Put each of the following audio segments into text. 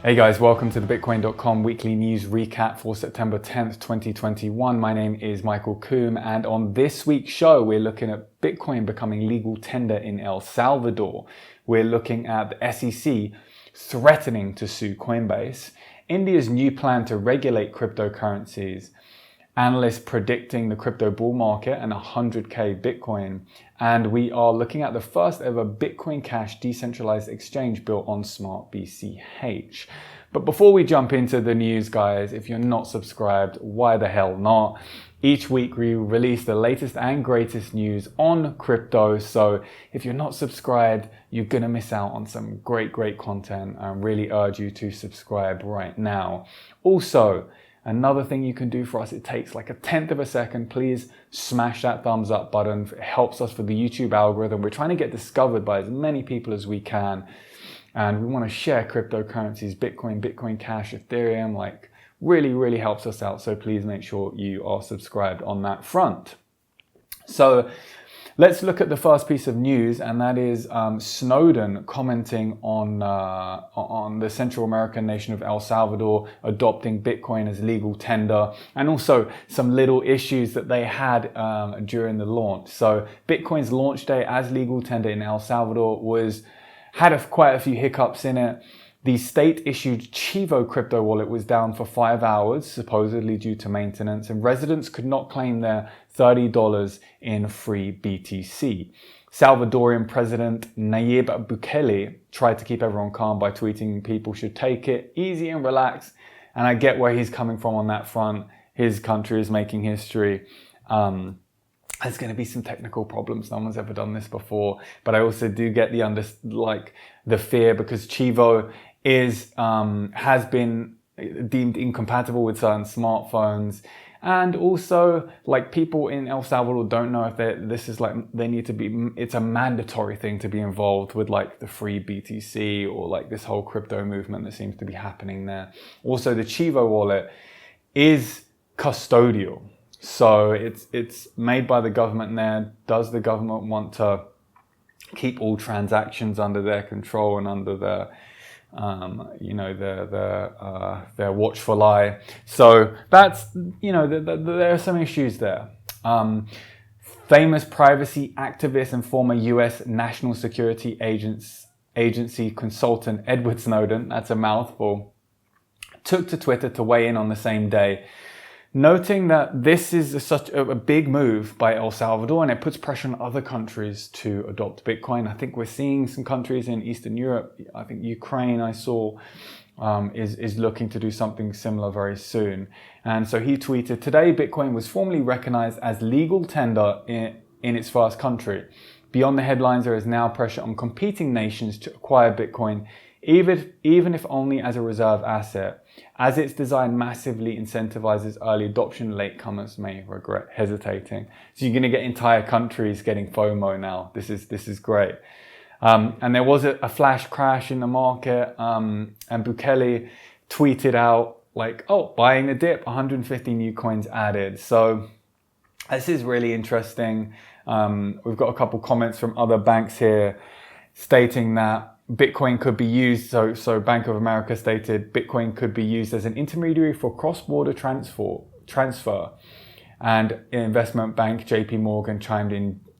Hey guys, welcome to the Bitcoin.com weekly news recap for September 10th, 2021. My name is Michael Coombe, and on this week's show, we're looking at Bitcoin becoming legal tender in El Salvador. We're looking at the SEC threatening to sue Coinbase, India's new plan to regulate cryptocurrencies, analysts predicting the crypto bull market and 100k Bitcoin. And we are looking at the first ever Bitcoin Cash decentralized exchange built on Smartbch. But before we jump into the news, guys, if you're not subscribed, why the hell not? Each week we release the latest and greatest news on crypto. So if you're not subscribed, you're going to miss out on some great content. I really urge you to subscribe right now. Also, another thing you can do for us, it takes like 1/10 of a second. Please smash that thumbs up button. It helps us for the YouTube algorithm. We're trying to get discovered by as many people as we can. And we want to share cryptocurrencies, Bitcoin, Bitcoin Cash, Ethereum, like really helps us out. So please make sure you are subscribed on that front. So let's look at the first piece of news, and that is Snowden commenting on the Central American nation of El Salvador adopting Bitcoin as legal tender, and also some little issues that they had during the launch. So Bitcoin's launch day as legal tender in El Salvador had quite a few hiccups in it. The state-issued Chivo crypto wallet was down for 5 hours, supposedly due to maintenance, and residents could not claim their $30 in free BTC. Salvadorian President Nayib Bukele tried to keep everyone calm by tweeting people should take it easy and relax, and I get where he's coming from on that front. His country is making history. There's going to be some technical problems. No one's ever done this before, but I also do get the fear, because Chivo has been deemed incompatible with certain smartphones, and also like people in El Salvador don't know if it's a mandatory thing to be involved with like the free BTC or like this whole crypto movement that seems to be happening there. Also, the Chivo wallet is custodial. So it's made by the government there. Does the government want to keep all transactions under their control and under their their watchful eye? So that's, there are some issues there. Famous privacy activist and former US National Security Agency consultant Edward Snowden, that's a mouthful, took to Twitter to weigh in on the same day, noting that this is such a big move by El Salvador, and it puts pressure on other countries to adopt Bitcoin. I think we're seeing some countries in Eastern Europe, I think Ukraine I saw, is looking to do something similar very soon. And so he tweeted, "Today Bitcoin was formally recognized as legal tender in its first country. Beyond the headlines, there is now pressure on competing nations to acquire Bitcoin, even if only as a reserve asset, as its design massively incentivizes early adoption. Latecomers may regret hesitating." So you're going to get entire countries getting FOMO now. This is great. And there was a flash crash in the market, and Bukele tweeted out like, "Oh, buying the dip, 150 new coins added." So this is really interesting. We've got a couple comments from other banks here stating that Bitcoin could be used, so Bank of America stated Bitcoin could be used as an intermediary for cross-border transfer. And investment bank JP Morgan chimed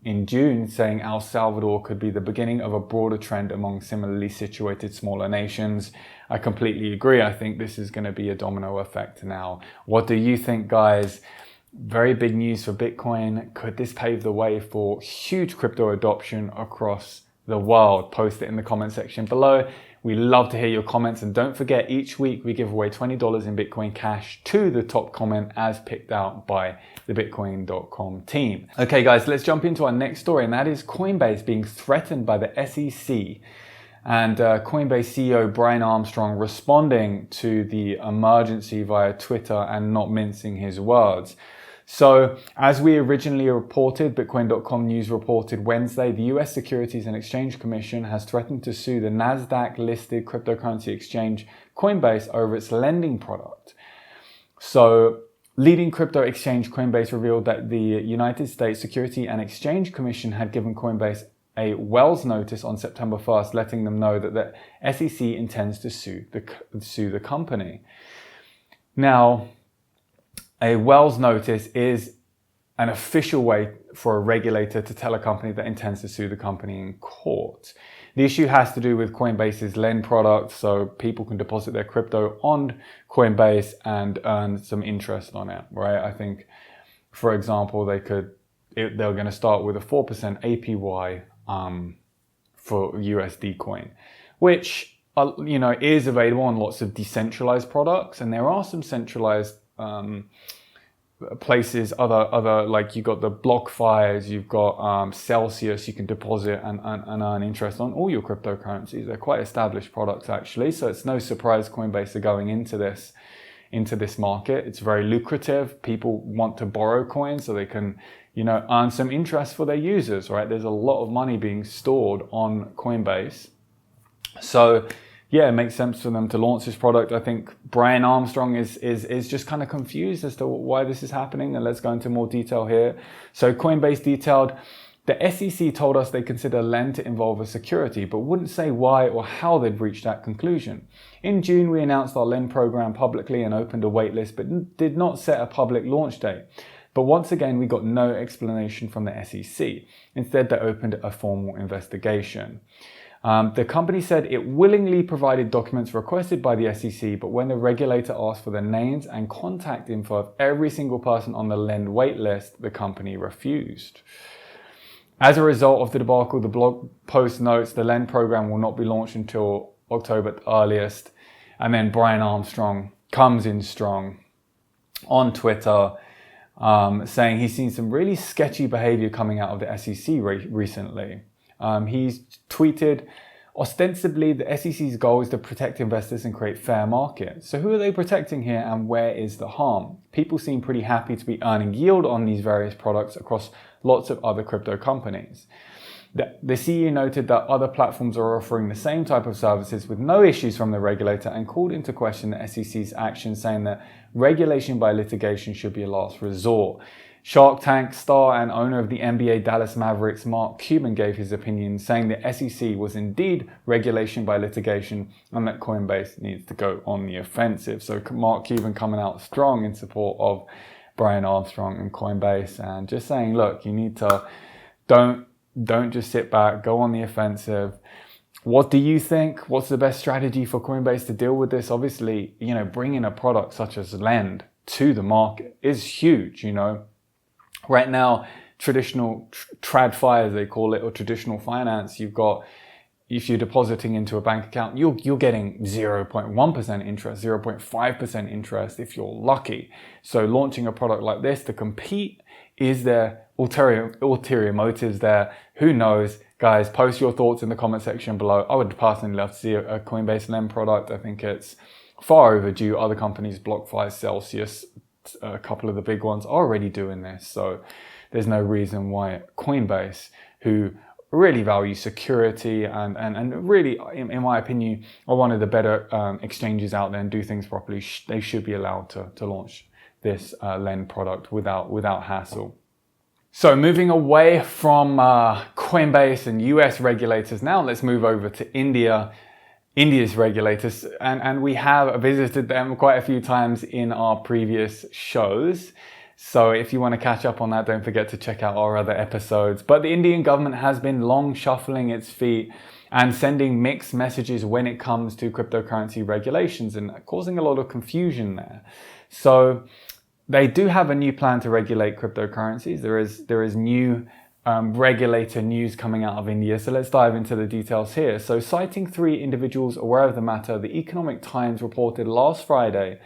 in June saying El Salvador could be the beginning of a broader trend among similarly situated smaller nations. I completely agree. I think this is going to be a domino effect now. What do you think, guys? Very big news for Bitcoin. Could this pave the way for huge crypto adoption across the world? Post it in the comment section below. We love to hear your comments, and don't forget, each week we give away $20 in Bitcoin Cash to the top comment as picked out by the Bitcoin.com team. Okay guys, let's jump into our next story, and that is Coinbase being threatened by the SEC, and Coinbase CEO Brian Armstrong responding to the emergency via Twitter and not mincing his words. So, as we originally reported, Bitcoin.com news reported Wednesday, the US Securities and Exchange Commission has threatened to sue the NASDAQ-listed cryptocurrency exchange Coinbase over its lending product. So, leading crypto exchange Coinbase revealed that the United States Securities and Exchange Commission had given Coinbase a Wells notice on September 1st, letting them know that the SEC intends to sue the company. Now, a Wells notice is an official way for a regulator to tell a company that intends to sue the company in court. The issue has to do with Coinbase's Lend product, so people can deposit their crypto on Coinbase and earn some interest on it, right? I think, for example, they're going to start with a 4% APY for USD coin, which is available on lots of decentralized products, and there are some centralized places, other like you've got the BlockFis, you've got Celsius, you can deposit and earn interest on all your cryptocurrencies. They're quite established products actually, so it's no surprise Coinbase are going into this market. It's very lucrative. People want to borrow coins so they can earn some interest for their users, right? There's a lot of money being stored on Coinbase, so yeah, it makes sense for them to launch this product. I think Brian Armstrong is just kind of confused as to why this is happening, and let's go into more detail here. So Coinbase detailed, the SEC told us they consider Lend to involve a security, but wouldn't say why or how they'd reached that conclusion. In June, we announced our Lend program publicly and opened a waitlist, but did not set a public launch date. But once again, we got no explanation from the SEC. Instead, they opened a formal investigation. The company said it willingly provided documents requested by the SEC, but when the regulator asked for the names and contact info of every single person on the Lend waitlist, the company refused. As a result of the debacle, the blog post notes the Lend program will not be launched until October at the earliest. And then Brian Armstrong comes in strong on Twitter, saying he's seen some really sketchy behavior coming out of the SEC recently. He's tweeted, ostensibly, the SEC's goal is to protect investors and create fair markets. So who are they protecting here, and where is the harm? People seem pretty happy to be earning yield on these various products across lots of other crypto companies. The CEO noted that other platforms are offering the same type of services with no issues from the regulator, and called into question the SEC's action, saying that regulation by litigation should be a last resort. Shark Tank star and owner of the NBA Dallas Mavericks, Mark Cuban, gave his opinion, saying the SEC was indeed regulation by litigation and that Coinbase needs to go on the offensive. So Mark Cuban coming out strong in support of Brian Armstrong and Coinbase, and just saying, look, you need to don't just sit back, go on the offensive. What do you think? What's the best strategy for Coinbase to deal with this? Obviously, bringing a product such as Lend to the market is huge, Right now, traditional TradFi, as they call it, or traditional finance, you've got, if you're depositing into a bank account, you're getting 0.1% interest, 0.5% interest if you're lucky. So launching a product like this to compete, is there ulterior motives there? Who knows? Guys, post your thoughts in the comment section below. I would personally love to see a Coinbase Lend product. I think it's far overdue. Other companies, BlockFi, Celsius, a couple of the big ones are already doing this, so there's no reason why Coinbase, who really value security and really, in my opinion, are one of the better exchanges out there and do things properly, they should be allowed to launch this Lend product without hassle. So moving away from Coinbase and US regulators, now let's move over to India's regulators, and we have visited them quite a few times in our previous shows. So if you want to catch up on that, don't forget to check out our other episodes. But the Indian government has been long shuffling its feet and sending mixed messages when it comes to cryptocurrency regulations, and causing a lot of confusion there. So they do have a new plan to regulate cryptocurrencies. There is new regulator news coming out of India. So let's dive into the details here. So citing 3 individuals aware of the matter, the Economic Times reported last Friday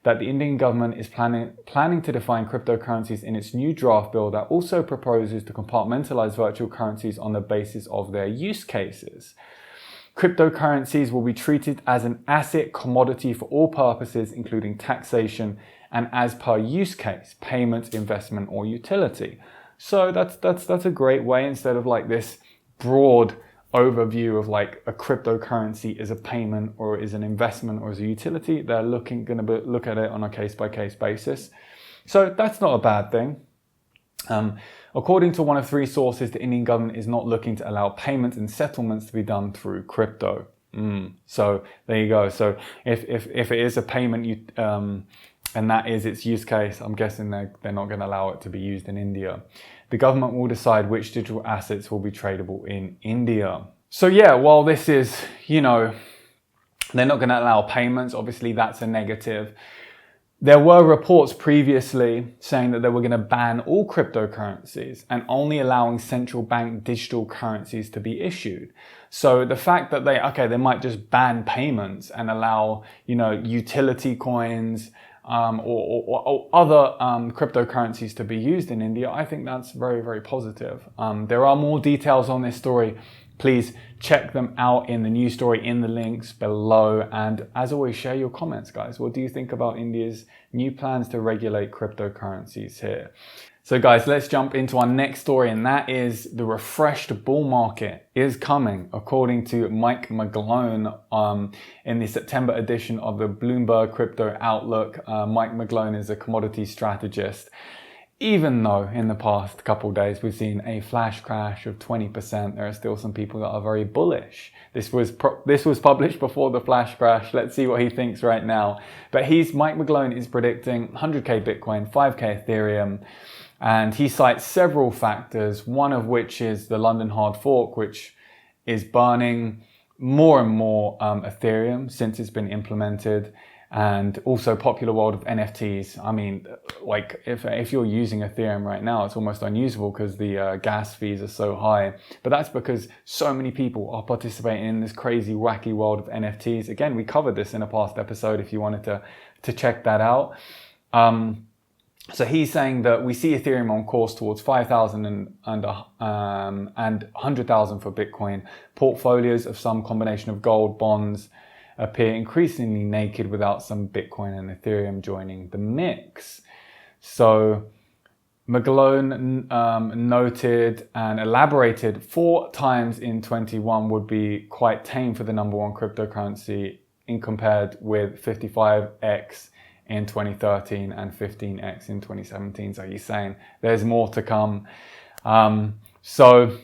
that the Indian government is planning to define cryptocurrencies in its new draft bill that also proposes to compartmentalize virtual currencies on the basis of their use cases. Cryptocurrencies will be treated as an asset commodity for all purposes, including taxation, and as per use case, payment, investment, or utility. So that's a great way, instead of like this broad overview of like a cryptocurrency is a payment or is an investment or is a utility. They're look at it on a case by case basis. So that's not a bad thing. According to one of three sources, the Indian government is not looking to allow payments and settlements to be done through crypto. So there you go. So if it is a payment, and that is its use case, I'm guessing they're not going to allow it to be used in India. The government will decide which digital assets will be tradable in India. So yeah, while this is, they're not going to allow payments, obviously that's a negative. There were reports previously saying that they were going to ban all cryptocurrencies and only allowing central bank digital currencies to be issued. So the fact that they might just ban payments and allow, utility coins, or other cryptocurrencies to be used in India, I think that's very, very positive. There are more details on this story. Please check them out in the news story in the links below. And as always, share your comments, guys. What do you think about India's new plans to regulate cryptocurrencies here? So guys, let's jump into our next story, and that is the refreshed bull market is coming, according to Mike McGlone in the September edition of the Bloomberg Crypto Outlook. Mike McGlone is a commodity strategist. Even though in the past couple of days we've seen a flash crash of 20%, there are still some people that are very bullish. This was published before the flash crash. Let's see what he thinks right now. But Mike McGlone is predicting 100k Bitcoin, 5k Ethereum, and he cites several factors, one of which is the London hard fork, which is burning more and more Ethereum since it's been implemented. And also popular world of NFTs. I mean, like if you're using Ethereum right now, it's almost unusable because the gas fees are so high. But that's because so many people are participating in this crazy, wacky world of NFTs. Again, we covered this in a past episode if you wanted to check that out. So he's saying that we see Ethereum on course towards 5,000 and 100,000 for Bitcoin. Portfolios of some combination of gold, bonds, appear increasingly naked without some Bitcoin and Ethereum joining the mix. So McGlone noted and elaborated 4 times in 21 would be quite tame for the number one cryptocurrency in compared with 55x in 2013 and 15x in 2017. So he's saying there's more to come. So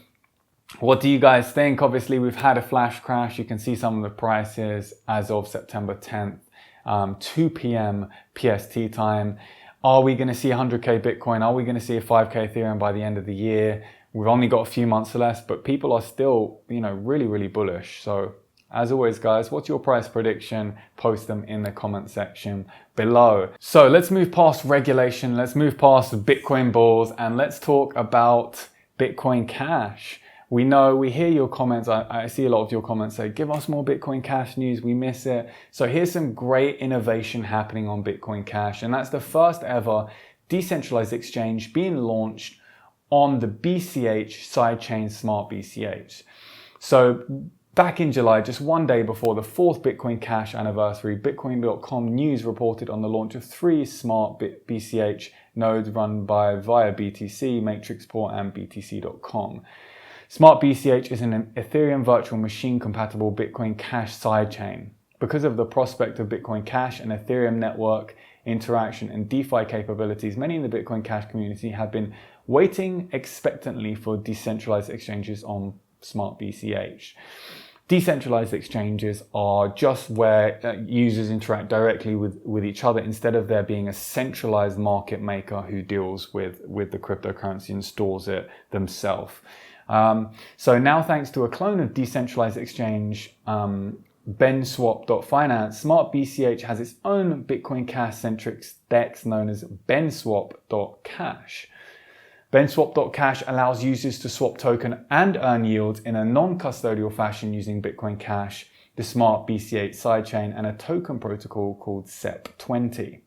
what do you guys think? Obviously, we've had a flash crash. You can see some of the prices as of September 10th, 2 p.m. PST time. Are we going to see 100k Bitcoin? Are we going to see a 5k Ethereum by the end of the year? We've only got a few months left, but people are still, really, really bullish. So as always, guys, what's your price prediction? Post them in the comment section below. So let's move past regulation. Let's move past the Bitcoin bulls and let's talk about Bitcoin Cash. We hear your comments. I see a lot of your comments say, give us more Bitcoin Cash news. We miss it. So here's some great innovation happening on Bitcoin Cash. And that's the first ever decentralized exchange being launched on the BCH sidechain Smartbch. So back in July, just one day before the 4th Bitcoin Cash anniversary, Bitcoin.com news reported on the launch of 3 Smartbch nodes run via BTC, Matrixport, and BTC.com. Smartbch is an Ethereum virtual machine compatible Bitcoin Cash sidechain. Because of the prospect of Bitcoin Cash and Ethereum network interaction and DeFi capabilities, many in the Bitcoin Cash community have been waiting expectantly for decentralized exchanges on Smartbch. Decentralized exchanges are just where users interact directly with each other instead of there being a centralized market maker who deals with the cryptocurrency and stores it themselves. So now, thanks to a clone of decentralized exchange, benswap.finance, Smartbch has its own Bitcoin Cash-centric DEX known as benswap.cash. Benswap.cash allows users to swap token and earn yields in a non-custodial fashion using Bitcoin Cash, the Smartbch sidechain, and a token protocol called SEP20.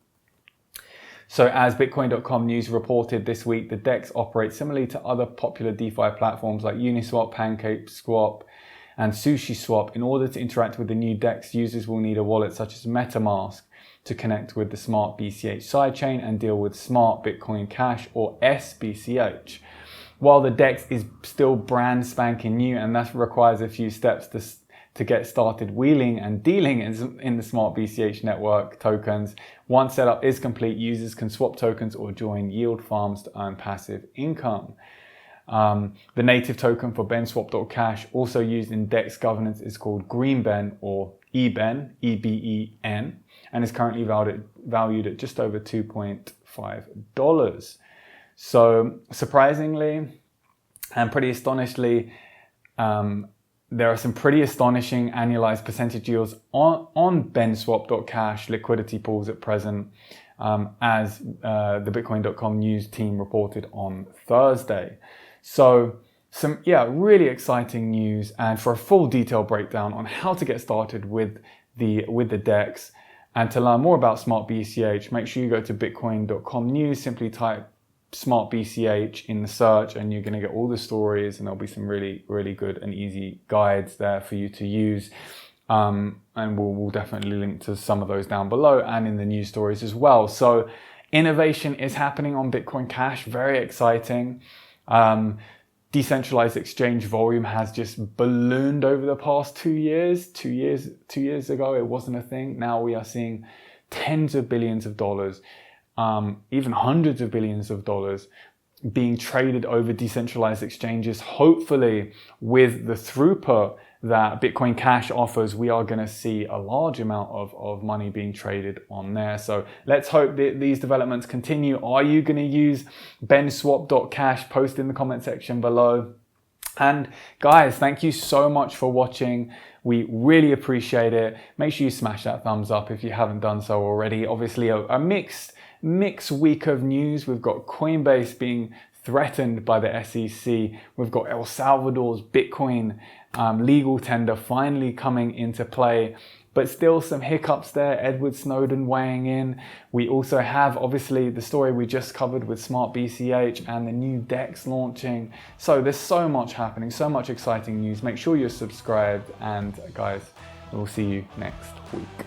So as Bitcoin.com news reported this week, the DEX operates similarly to other popular DeFi platforms like Uniswap, PancakeSwap, and SushiSwap. In order to interact with the new DEX, users will need a wallet such as MetaMask to connect with the Smartbch sidechain and deal with Smart Bitcoin Cash, or SBCH. While the DEX is still brand spanking new and thus requires a few steps to get started wheeling and dealing in the Smartbch network tokens. Once setup is complete, users can swap tokens or join yield farms to earn passive income. The native token for benswap.cash, also used in DEX governance, is called Greenben or EBEN, EBEN, and is currently valued at just over $2.5. So surprisingly and pretty astonishingly, there are some pretty astonishing annualized percentage yields on benswap.cash liquidity pools at present, as the Bitcoin.com news team reported on Thursday. So some really exciting news, and for a full detailed breakdown on how to get started with the DEX and to learn more about Smartbch, make sure you go to Bitcoin.com news, simply type Smartbch in the search and you're going to get all the stories, and there'll be some really, really good and easy guides there for you to use. And we'll definitely link to some of those down below and in the news stories as well. So innovation is happening on Bitcoin Cash, very exciting. Decentralized exchange volume has just ballooned over the past 2 years. 2 years ago, it wasn't a thing. Now we are seeing tens of billions of dollars, even hundreds of billions of dollars being traded over decentralized exchanges. Hopefully, with the throughput that Bitcoin Cash offers, we are going to see a large amount of money being traded on there. So let's hope that these developments continue. Are you going to use benswap.cash? Post in the comment section below. And guys, thank you so much for watching. We really appreciate it. Make sure you smash that thumbs up if you haven't done so already. Obviously, a mixed week of news. We've got Coinbase being threatened by the SEC. We've got El Salvador's Bitcoin legal tender finally coming into play, but still some hiccups there. Edward Snowden weighing in. We also have obviously the story we just covered with Smartbch and the new DEX launching. So there's so much happening, so much exciting news. Make sure you're subscribed, and guys, we'll see you next week.